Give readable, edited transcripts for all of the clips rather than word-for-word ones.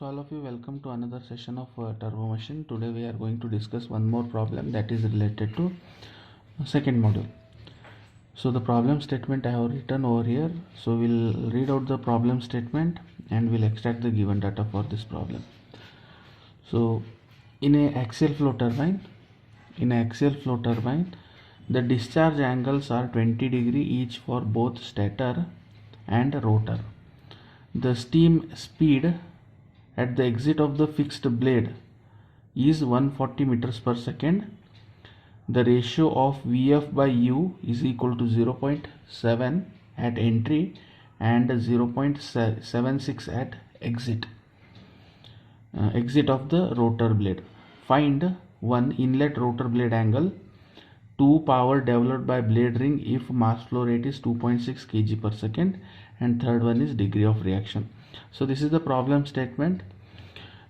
So all of you, welcome to another session of Turbo Machine. Today we are going to discuss one more problem that is related to second module. So the problem statement I have written over here. So we'll read out the problem statement and we'll extract the given data for this problem. So in a axial flow turbine, the discharge angles are 20 degree each for both stator and rotor. The steam speed at the exit of the fixed blade is 140 meters per second. The ratio of Vf by U is equal to 0.7 at entry and 0.76 at exit of the rotor blade. Find 1 inlet rotor blade angle, 2 power developed by blade ring if mass flow rate is 2.6 kg per second, and third one is degree of reaction. So this is the problem statement.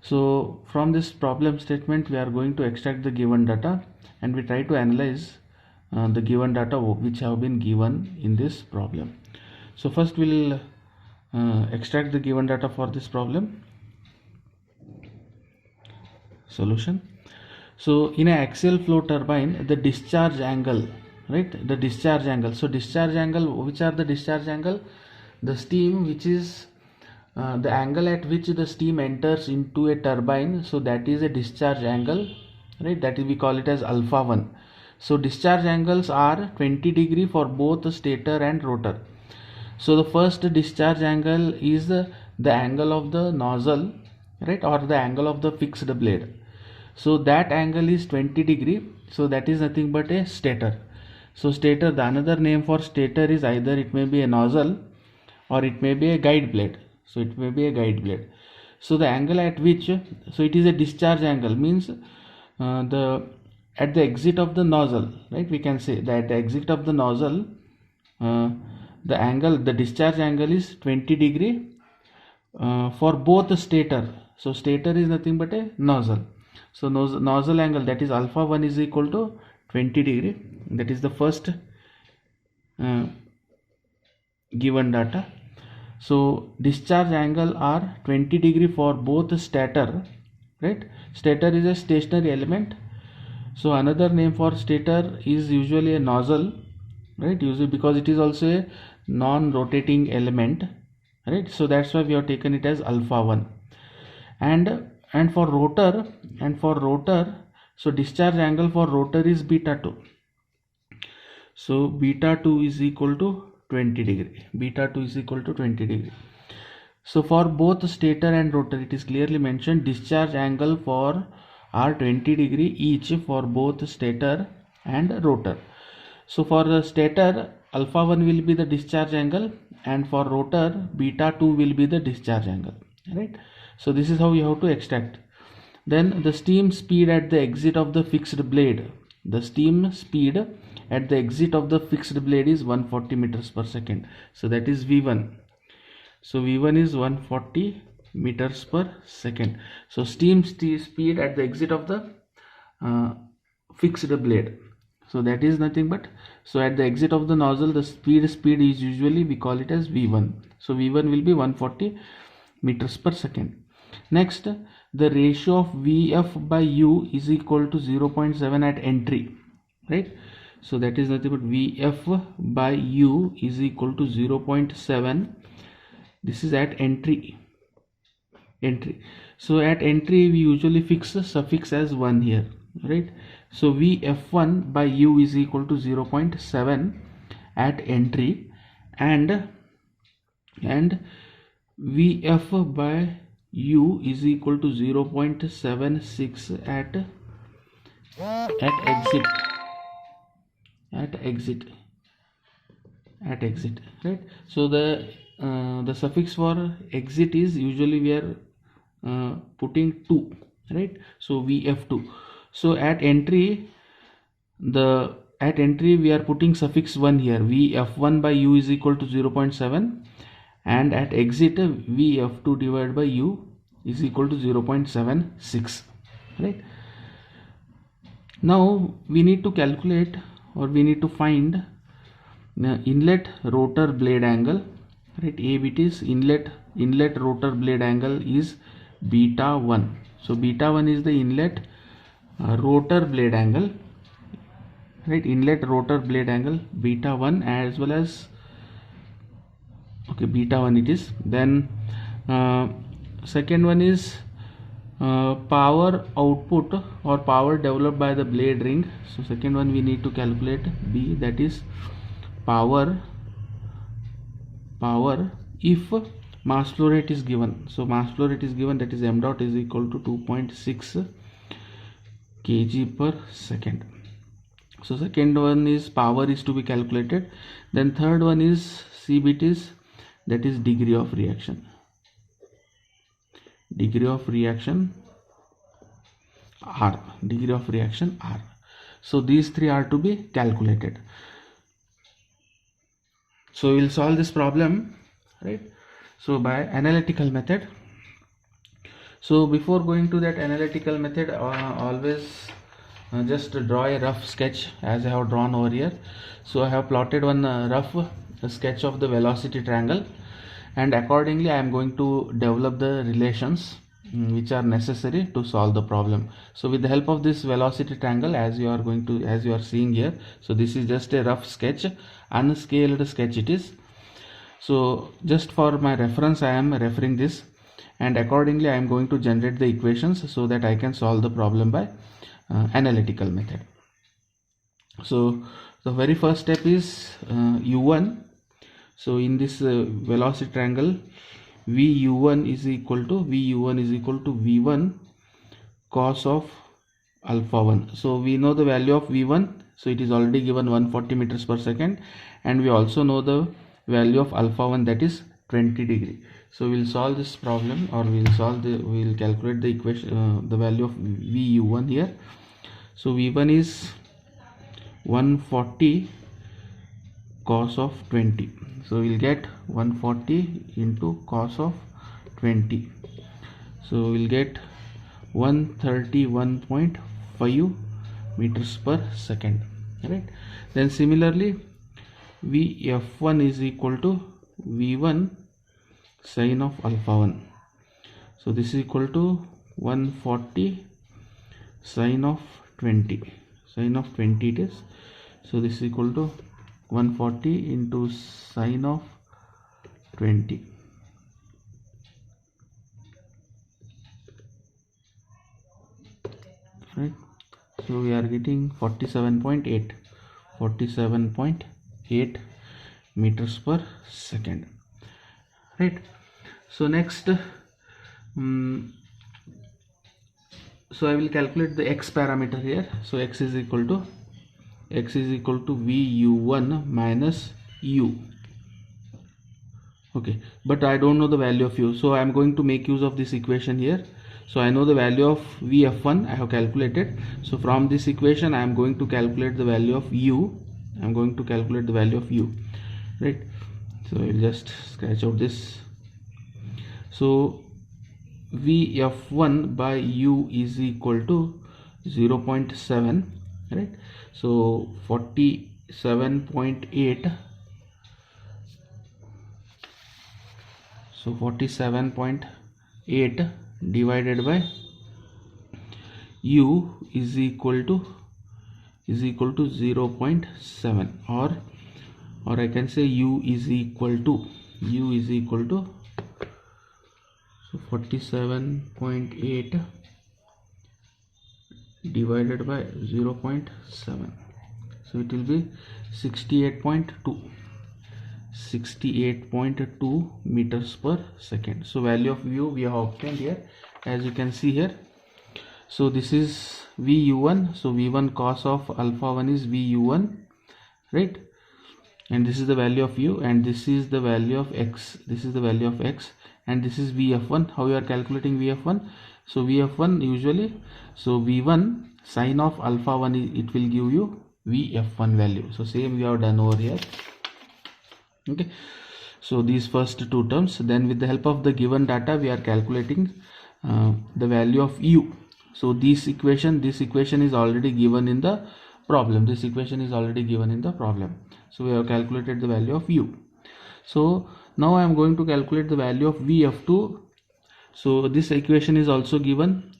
So from this problem statement we are going to extract the given data and we try to analyze the given data which have been given in this problem. So first we will extract the given data for this problem. Solution. So in an axial flow turbine, the discharge angle, right, the discharge angle. So discharge angle, which are the discharge angle? The steam which is the angle at which the steam enters into a turbine, so that is a discharge angle, right? That is, we call it as alpha 1. So discharge angles are 20 degree for both stator and rotor. So the first discharge angle is the angle of the nozzle, right, or the angle of the fixed blade. So that angle is 20 degree. So that is nothing but a stator. So stator, the another name for stator is either it may be a nozzle or it may be a guide blade. So it may be a guide blade. So the angle at which, so it is a discharge angle, means at the exit of the nozzle, right, we can say that at the exit of the nozzle, the discharge angle is 20 degree for both stator. So stator is nothing but a nozzle. So nozzle angle, that is alpha 1, is equal to 20 degree. That is the first given data. So discharge angle are 20 degree for both stator, right? Stator is a stationary element. So another name for stator is usually a nozzle, right? Usually because it is also a non-rotating element, right? So that's why we have taken it as alpha 1. And for rotor, so discharge angle for rotor is beta 2. So beta 2 is equal to 20 degree. Beta 2 is equal to 20 degree. So for both stator and rotor, it is clearly mentioned discharge angle for are 20 degree each for both stator and rotor. So for the stator, alpha 1 will be the discharge angle, and for rotor, beta 2 will be the discharge angle, right? So this is how you have to extract. Then the steam speed at the exit of the fixed blade. The steam speed at the exit of the fixed blade is 140 meters per second. So that is V1. So V1 is 140 meters per second. So steam speed at the exit of the fixed blade. So that is nothing but, so at the exit of the nozzle, the speed is usually, we call it as V1. So V1 will be 140 meters per second. Next, the ratio of Vf by U is equal to 0.7 at entry, right? So that is nothing but Vf by U is equal to 0.7. This is at entry. So at entry we usually fix the suffix as 1 here, right? So Vf1 by U is equal to 0.7 at entry, and Vf by U is equal to 0.76 at exit, right? So the suffix for exit is usually we are putting 2, right? So Vf2. So at entry we are putting suffix 1 here. Vf1 by U is equal to 0.7, and at exit Vf2 divided by U is equal to 0.76, right? Now we need to calculate, or we need to find inlet rotor blade angle, right? It is inlet rotor blade angle is beta 1. So beta 1 is the inlet rotor blade angle, right? Inlet rotor blade angle beta 1, as well as, okay, beta 1 it is. Then second one is power output or power developed by the blade ring. So second one we need to calculate B, that is power if mass flow rate is given. So mass flow rate is given, that is m dot is equal to 2.6 kg per second. So second one is power is to be calculated. Then third one is CBT is, that is degree of reaction. Degree of reaction R. Degree of reaction R. So these three are to be calculated. So we'll solve this problem, right? So by analytical method. So before going to that analytical method, always just draw a rough sketch as I have drawn over here. So I have plotted one rough sketch of the velocity triangle, and accordingly I am going to develop the relations which are necessary to solve the problem. So with the help of this velocity triangle, as you are seeing here, so this is just a rough sketch, unscaled sketch it is. So just for my reference I am referring this, and accordingly I am going to generate the equations so that I can solve the problem by analytical method. So the very first step is u1. So in this velocity triangle, VU1 is equal to V1 cos of alpha 1. So we know the value of V1, so it is already given 140 meters per second, and we also know the value of alpha 1, that is 20 degree. So we'll solve this problem, or we'll calculate the equation, the value of VU1 here. So V1 is 140 cos of 20. So we'll get 140 into cos of 20. So we'll get 131.5 meters per second, right? Then similarly, Vf1 is equal to V1 sin of alpha 1. So this is equal to 140 sin of 20. Sin of 20 it is. So this is equal to 140 into sin of 20. Right. So we are getting 47.8 meters per second. Right. So next, so I will calculate the x parameter here. So x is equal to VU1 minus U. Okay, but I don't know the value of U, so I am going to make use of this equation here. So I know the value of Vf1, I have calculated. So from this equation I am going to calculate the value of U. Right. So I will just scratch out this. So Vf1 by U is equal to 0.7, right? So 47.8. So 47.8 divided by U is equal to 0.7, or I can say U is equal to so 47.8 divided by 0.7. So it will be 68.2 meters per second. So value of U we have obtained here, as you can see here. So this is VU1. So V1 cos of alpha 1 is VU1, right? And this is the value of U, and this is the value of X. And this is Vf1. How you are calculating Vf1? So Vf1 usually, so V1 sin of alpha 1 it will give you Vf1 value. So same we have done over here. Okay, so these first two terms. Then with the help of the given data we are calculating the value of U. So this equation is already given in the problem. So we have calculated the value of U. So now I am going to calculate the value of Vf2. So this equation is also given.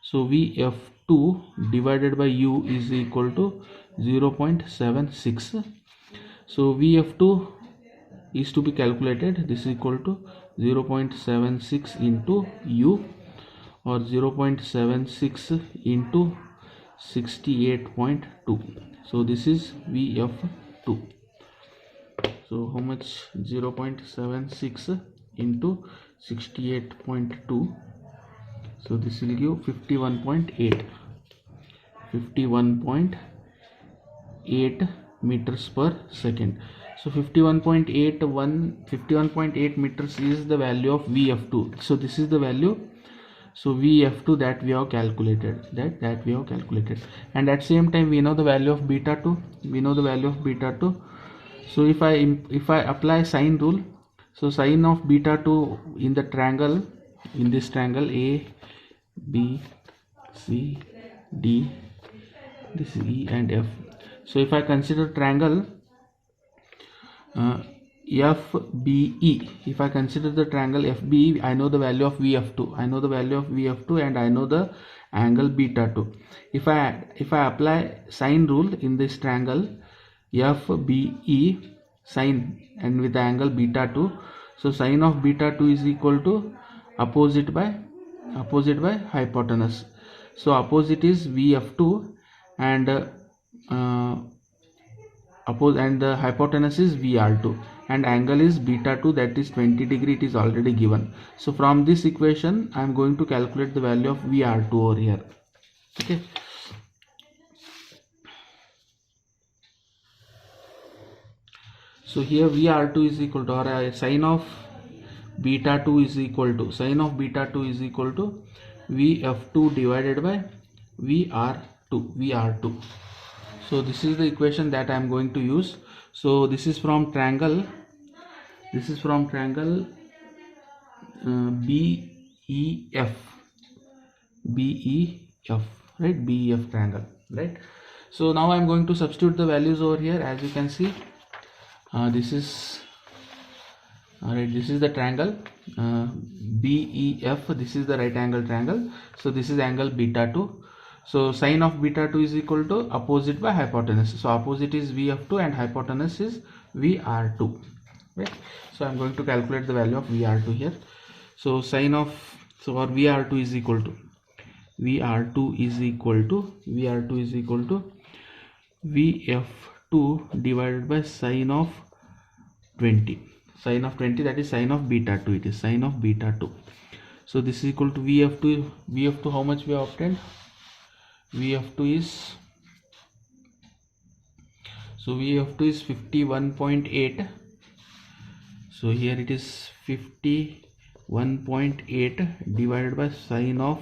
So Vf2 divided by U is equal to 0.76. So Vf2 is to be calculated. This is equal to 0.76 into U, or 0.76 into 68.2. so this is Vf2. So how much? 0.76 into 68.2. so this will give 51.8 meters per second. So 51.8 meters is the value of Vf2. So this is the value. So Vf2 that we have calculated, that we have calculated, and at same time we know the value of beta 2. So if I apply sine rule, so sine of beta 2 in the triangle, in this triangle A B C D, this is E and F. So if I consider triangle FBE, if I consider the triangle FBE, I know the value of Vf2, and I know the angle beta 2. If I apply sine rule in this triangle FBE, sine and with the angle beta 2, so sine of beta 2 is equal to opposite by hypotenuse. So opposite is Vf2, and the hypotenuse is Vr2, and angle is beta 2, that is 20 degree. It is already given. So from this equation I am going to calculate the value of Vr2 over here. Okay, so here Vr2 is equal to, or sine of beta 2 is equal to Vf2 divided by Vr2. So this is the equation that I am going to use. So this is from triangle BEF, right? BEF triangle, right? So now I am going to substitute the values over here. As you can see, this is the triangle BEF. This is the right angle triangle. So this is angle beta 2. So sine of beta 2 is equal to opposite by hypotenuse. So opposite is Vf2 and hypotenuse is Vr2, right? So I am going to calculate the value of Vr2 here. So sine of, so our Vr2 is equal to Vf2 divided by sine of 20. That is sine of beta 2. It is sine of beta 2. So this is equal to Vf2. How much we have obtained? Vf2 is 51.8. so here it is 51.8 divided by sine of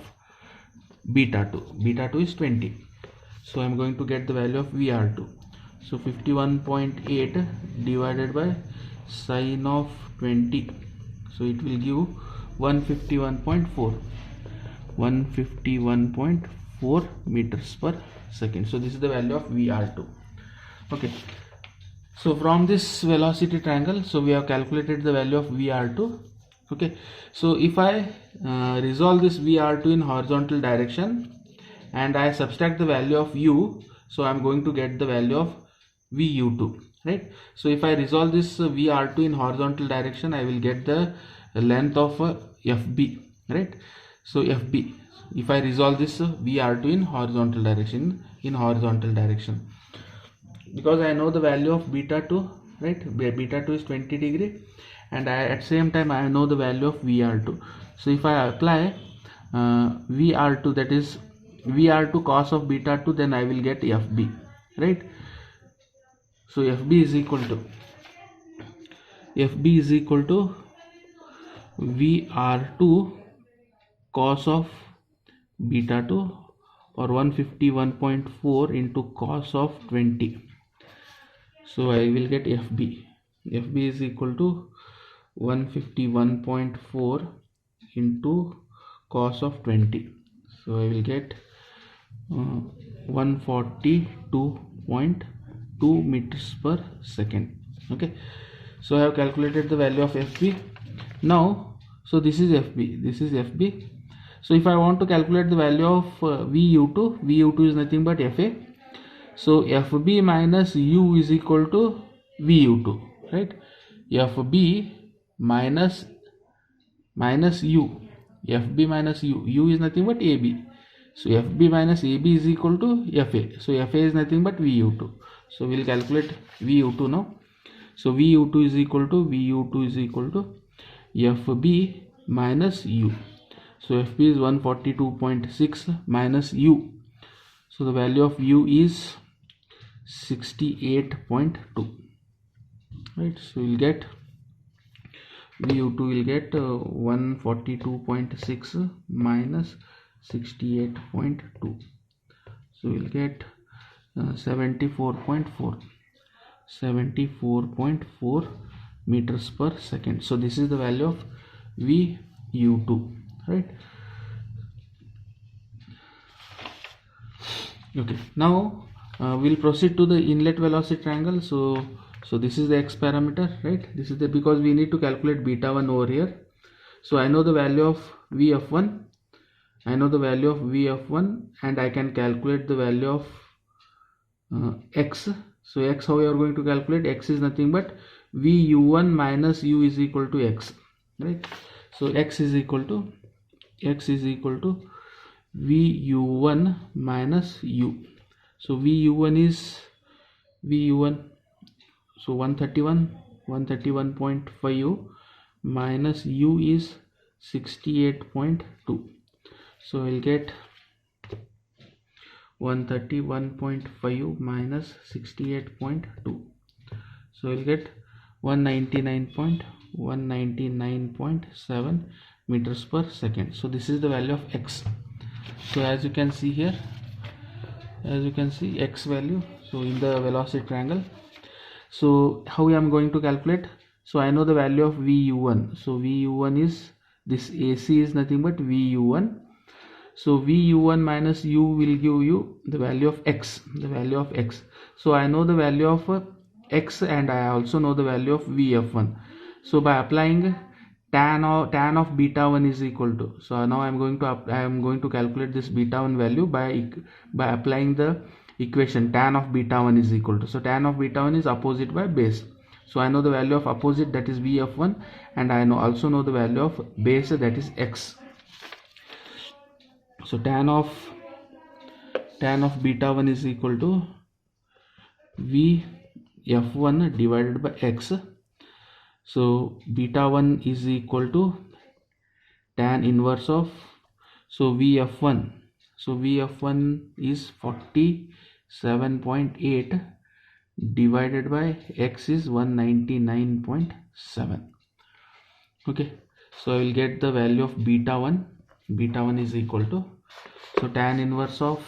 beta 2 is 20. So I am going to get the value of Vr2. So 51.8 divided by sine of 20, so it will give 151.4 meters per second. So this is the value of Vr2. Okay, so from this velocity triangle, so we have calculated the value of Vr2. Okay, so if I resolve this Vr2 in horizontal direction and I subtract the value of U, so I am going to get the value of Vu2, right? So if I resolve this Vr2 in horizontal direction, I will get the length of FB, right? So FB, if I resolve this Vr2 in horizontal direction, because I know the value of beta 2, right? Beta 2 is 20 degree, and at same time I know the value of Vr2. So if I apply Vr2, that is Vr2 cos of beta 2, then I will get FB, right? So FB is equal to Vr2 cos of beta 2, or 151.4 into cos of 20. So I will get FB is equal to 151.4 into cos of 20. So I will get 142.2 meters per second. Okay, so I have calculated the value of FB. Now So this is FB, this is FB. So if I want to calculate the value of VU2, VU2 is nothing but FA. So FB minus U is equal to VU2, right? FB minus U, FB minus U is nothing but AB. So FB minus AB is equal to FA. So FA is nothing but VU2. So we'll calculate VU2 now. So VU2 is equal to FB minus U. So FB is 142.6 minus U. So the value of U is 68.2. Right. So we'll get VU2 will get 142.6 minus 68.2. So we'll get 74.4 meters per second. So this is the value of VU2, right? Okay, now we'll proceed to the inlet velocity triangle. So this is the x parameter, right? This is the, because we need to calculate beta 1 over here. So I know the value of VF1, and I can calculate the value of x. So x, how we are going to calculate? X is nothing but VU1 minus U is equal to x, right? So x is equal to VU1 minus U. So VU1 so 131.5 minus U is 68.2. So I'll get 131.5 minus 68.2. So we'll get 199.7 meters per second. So this is the value of x. So as you can see here, x value, so in the velocity triangle. So how I am going to calculate? So I know the value of VU1. So VU1 is, this AC is nothing but VU1. So VU1 minus U will give you the value of x, So I know the value of x, and I also know the value of VF1. So by applying tan of beta 1 is equal to, so now I am going to calculate this beta 1 value by applying the equation tan of beta 1 is equal to, so tan of beta 1 is opposite by base. So I know the value of opposite, that is VF1, and I also know the value of base, that is x. So tan of beta 1 is equal to VF1 divided by x. So beta 1 is equal to tan inverse of, so VF1 is 47.8 divided by x is 199.7. okay, so I will get the value of beta 1 is equal to, so tan inverse of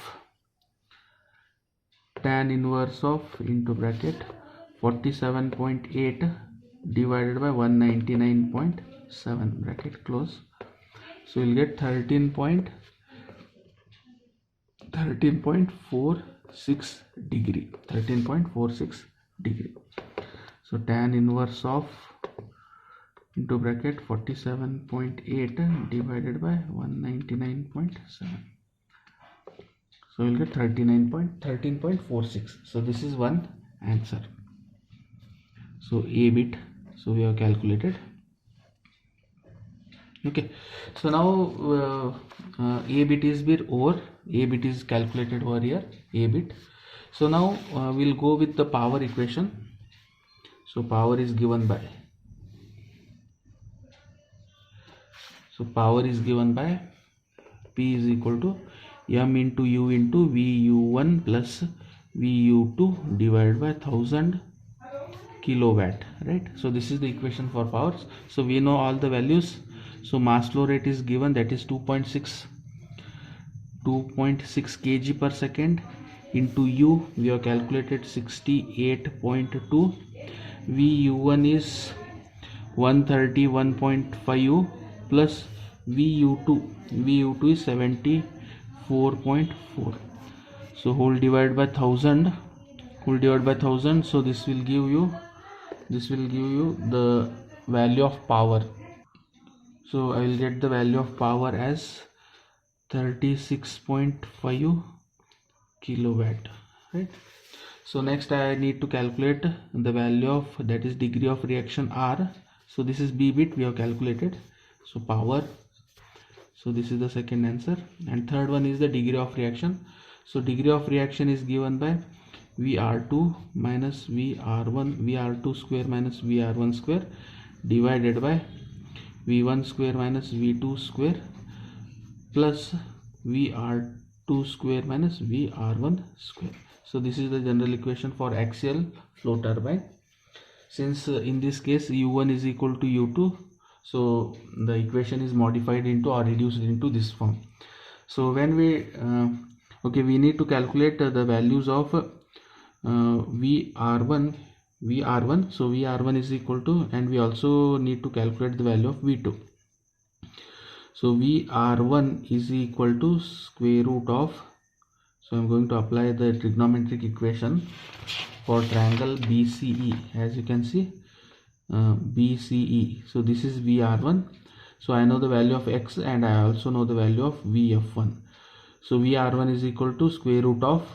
into bracket 47.8 divided by 199.7 bracket close. So you'll get 13.46 degree. So tan inverse of into bracket 47.8 divided by 199.7. So we'll get 13.46. So this is one answer. So A bit, so we have calculated. Okay, so now A bit is calculated over here, A bit. So now we'll go with the power equation. So power is given by, P is equal to M into U into VU1 plus VU2 divided by 1000 kilowatt, right? So this is the equation for powers. So we know all the values. So mass flow rate is given, that is 2.6 kg per second, into U we have calculated 68.2, VU1 is 131.5 plus VU2 is 74.4. so whole divided by 1000, so this will give you the value of power. So I will get the value of power as 36.5 kilowatt, right? So next I need to calculate the value of, that is degree of reaction R. So this is B bit we have calculated. So power, so this is the second answer. And third one is the degree of reaction. So degree of reaction is given by VR2 minus VR1, VR2 square minus VR1 square divided by V1 square minus V2 square plus VR2 square minus VR1 square. So this is the general equation for axial flow turbine. Since in this case U1 is equal to U2, so the equation is modified into or reduced into this form. So when we we need to calculate the values of VR1. So VR1 is equal to, and we also need to calculate the value of V2. So VR1 is equal to square root of, so I'm going to apply the trigonometric equation for triangle BCE. As you can see, BCE. So this is VR1. So I know the value of X and I also know the value of VF1. So VR1 is equal to square root of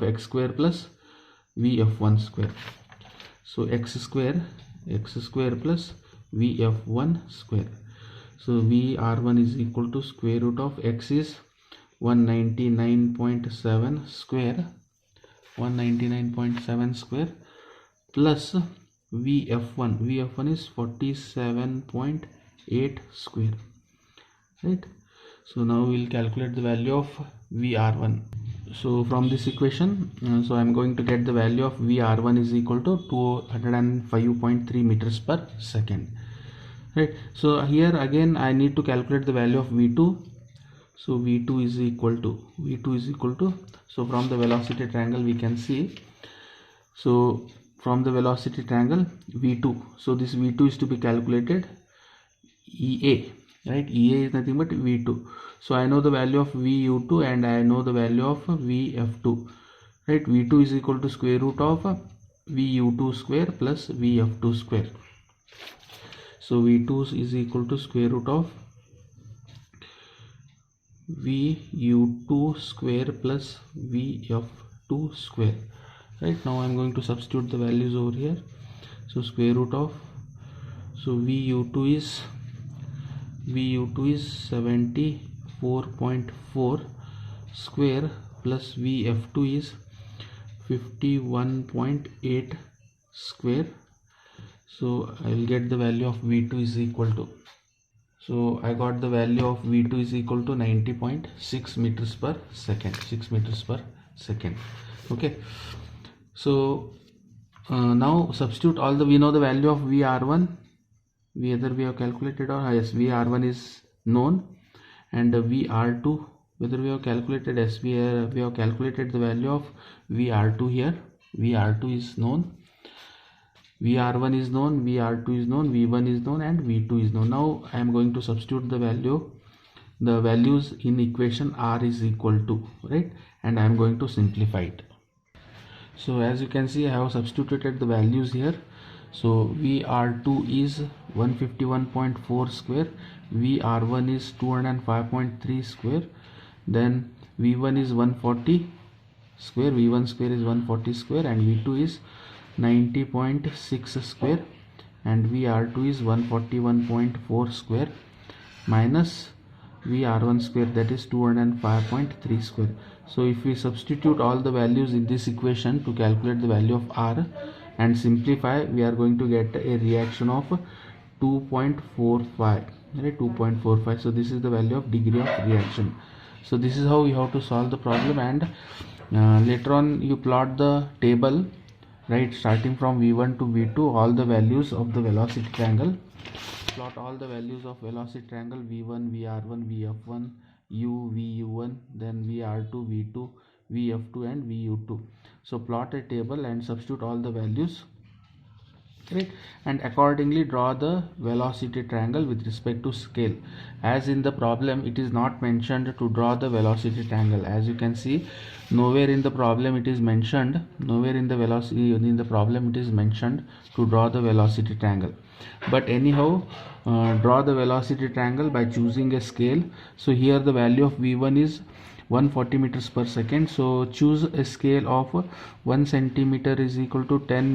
X square plus VF1 square. So X square plus VF1 square. So VR1 is equal to square root of X is 199.7 square, 199.7 square plus VF1 is 47.8 square, right? So now we will calculate the value of VR1. So from this equation, so I am going to get the value of VR1 is equal to 205.3 meters per second, right? So here again I need to calculate the value of V2. So V2 is equal to, so from the velocity triangle we can see, so from the velocity triangle V2, so this V2 is to be calculated EA, right? EA is nothing but V2. So I know the value of VU2 and I know the value of VF2, right? V2 is equal to square root of VU2 square plus VF2 square. So V2 is equal to square root of VU2 square plus VF2 square, right? Now I'm going to substitute the values over here. So square root of, so VU2 is 74.4 square plus VF2 is 51.8 square. So I will get the value of V2 is equal to, so I got the value of V2 is equal to 90.6 meters per second, 6 meters per second. Okay, so now substitute all the, we know the value of VR1, whether we have calculated or yes, VR1 is known, and VR2 whether we have calculated, yes, we have calculated the value of VR2 here. VR2 is known, VR1 is known, VR2 is known, V1 is known, and V2 is known. Now I am going to substitute the values in equation R is equal to, right, and I am going to simplify it. So as you can see I have substituted the values here. So VR2 is 151.4 square, VR1 is 205.3 square, then V1 is 140 square, V1 square is 140 square, and V2 is 90.6 square, and VR2 is 141.4 square minus VR1 square, that is 205.3 square. So if we substitute all the values in this equation to calculate the value of R and simplify, we are going to get a reaction of 2.45, right? 2.45. So this is the value of degree of reaction. So this is how you have to solve the problem, and later on you plot the table, right, starting from V1 to V2, all the values of the velocity triangle. Plot all the values of velocity triangle V1, VR1, VF1, U, VU1, then VR2, V2, VF2, and VU2. So plot a table and substitute all the values, right, and accordingly draw the velocity triangle with respect to scale. As in the problem it is not mentioned to draw the velocity triangle. As you can see, nowhere in the problem it is mentioned, nowhere in the problem it is mentioned to draw the velocity triangle. but anyhow draw the velocity triangle by choosing a scale. So here the value of v1 is 140 meters per second, so choose a scale of 1 centimeter is equal to 10